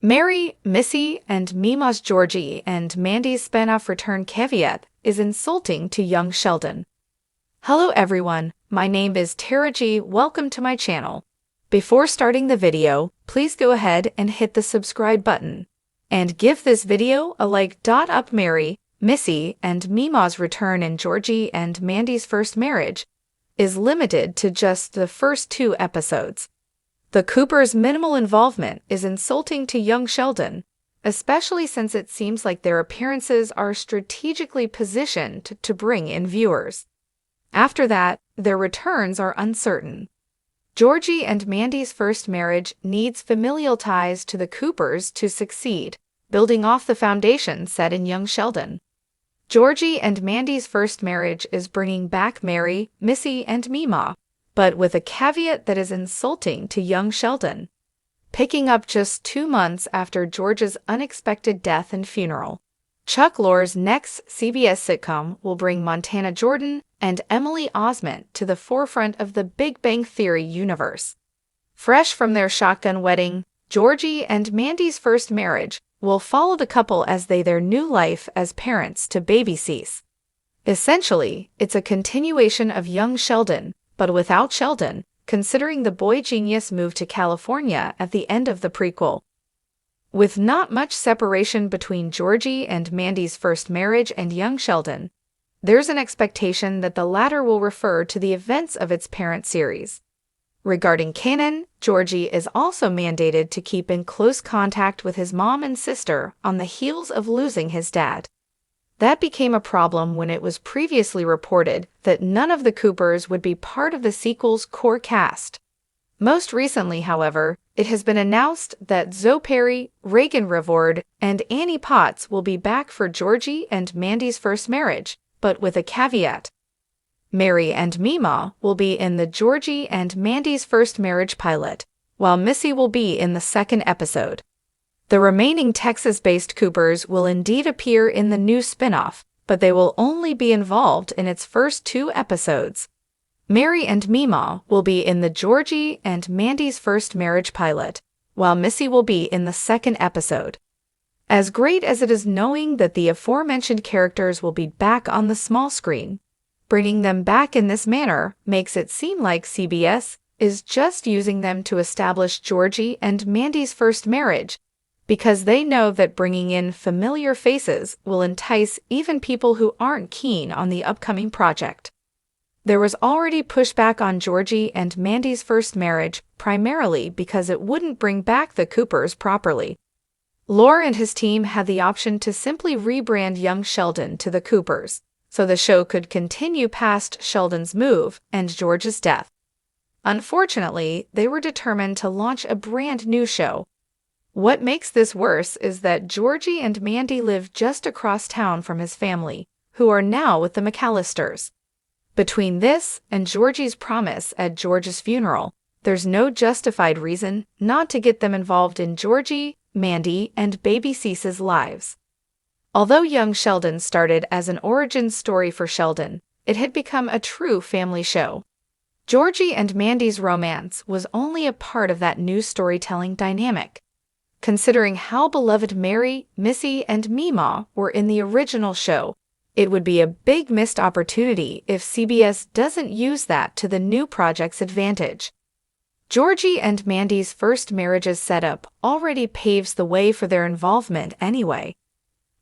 Mary, Missy, and Meemaw's Georgie and Mandy's spinoff return caveat is insulting to young Sheldon. Hello everyone, my name is Tara G. Welcome to my channel. Before starting the video, please go ahead and hit the subscribe button. And give this video a like. Up Mary, Missy, and Meemaw's return in Georgie and Mandy's first marriage is limited to just the first 2 episodes. The Coopers' minimal involvement is insulting to young Sheldon, especially since it seems like their appearances are strategically positioned to bring in viewers. After that, their returns are uncertain. Georgie and Mandy's first marriage needs familial ties to the Coopers to succeed, building off the foundation set in young Sheldon. Georgie and Mandy's first marriage is bringing back Mary, Missy, and Meemaw, but with a caveat that is insulting to young Sheldon. Picking up just 2 months after George's unexpected death and funeral, Chuck Lorre's next CBS sitcom will bring Montana Jordan and Emily Osment to the forefront of the Big Bang Theory universe. Fresh from their shotgun wedding, Georgie and Mandy's first marriage will follow the couple as their new life as parents to baby Cease. Essentially, it's a continuation of young Sheldon, but without Sheldon, considering the boy genius moved to California at the end of the prequel. With not much separation between Georgie and Mandy's first marriage and young Sheldon, there's an expectation that the latter will refer to the events of its parent series. Regarding canon, Georgie is also mandated to keep in close contact with his mom and sister on the heels of losing his dad. That became a problem when it was previously reported that none of the Coopers would be part of the sequel's core cast. Most recently, however, it has been announced that Zoe Perry, Reagan Rivard, and Annie Potts will be back for Georgie and Mandy's first marriage, but with a caveat. Mary and Meemaw will be in the Georgie and Mandy's first marriage pilot, while Missy will be in the second episode. The remaining Texas-based Coopers will indeed appear in the new spin-off, but they will only be involved in its first 2 episodes. Mary and Meemaw will be in the Georgie and Mandy's first marriage pilot, while Missy will be in the second episode. As great as it is knowing that the aforementioned characters will be back on the small screen, bringing them back in this manner makes it seem like CBS is just using them to establish Georgie and Mandy's first marriage, because they know that bringing in familiar faces will entice even people who aren't keen on the upcoming project. There was already pushback on Georgie and Mandy's first marriage, primarily because it wouldn't bring back the Coopers properly. Lorre and his team had the option to simply rebrand young Sheldon to the Coopers, so the show could continue past Sheldon's move and George's death. Unfortunately, they were determined to launch a brand new show. What makes this worse is that Georgie and Mandy live just across town from his family, who are now with the McAllisters. Between this and Georgie's promise at George's funeral, there's no justified reason not to get them involved in Georgie, Mandy, and baby Cease's lives. Although young Sheldon started as an origin story for Sheldon, it had become a true family show. Georgie and Mandy's romance was only a part of that new storytelling dynamic. Considering how beloved Mary, Missy, and Meemaw were in the original show, it would be a big missed opportunity if CBS doesn't use that to the new project's advantage. Georgie and Mandy's first marriage's setup already paves the way for their involvement anyway.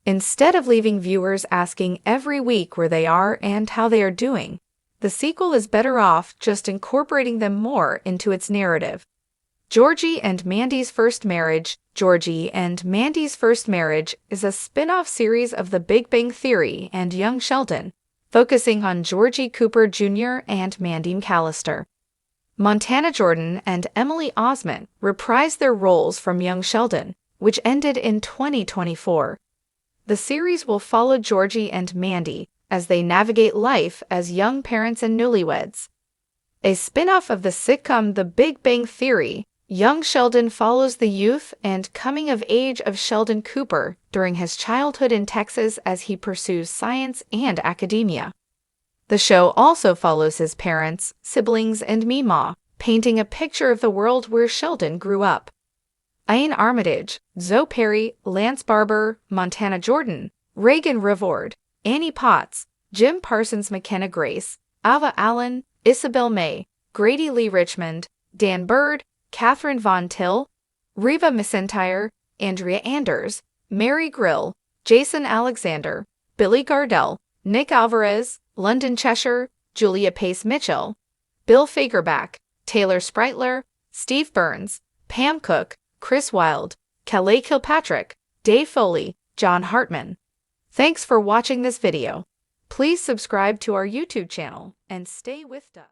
Instead of leaving viewers asking every week where they are and how they are doing, the sequel is better off just incorporating them more into its narrative. Georgie and Mandy's first marriage, Georgie and Mandy's first marriage is a spin-off series of The Big Bang Theory and Young Sheldon, focusing on Georgie Cooper Jr. and Mandy McAllister. Montana Jordan and Emily Osment reprised their roles from Young Sheldon, which ended in 2024. The series will follow Georgie and Mandy as they navigate life as young parents and newlyweds. A spin-off of the sitcom The Big Bang Theory, young Sheldon follows the youth and coming of age of Sheldon Cooper during his childhood in Texas as he pursues science and academia. The show also follows his parents, siblings, and Meemaw, painting a picture of the world where Sheldon grew up. Ian Armitage, Zoe Perry, Lance Barber, Montana Jordan, Reagan Rivord, Annie Potts, Jim Parsons, McKenna Grace, Ava Allen, Isabel May, Grady Lee Richmond, Dan Bird, Catherine Von Till, Reva McIntyre, Andrea Anders, Mary Grill, Jason Alexander, Billy Gardell, Nick Alvarez, London Cheshire, Julia Pace Mitchell, Bill Fagerback, Taylor Spreitler, Steve Burns, Pam Cook, Chris Wilde, Kelly Kilpatrick, Dave Foley, John Hartman. Thanks for watching this video. Please subscribe to our YouTube channel and stay with us.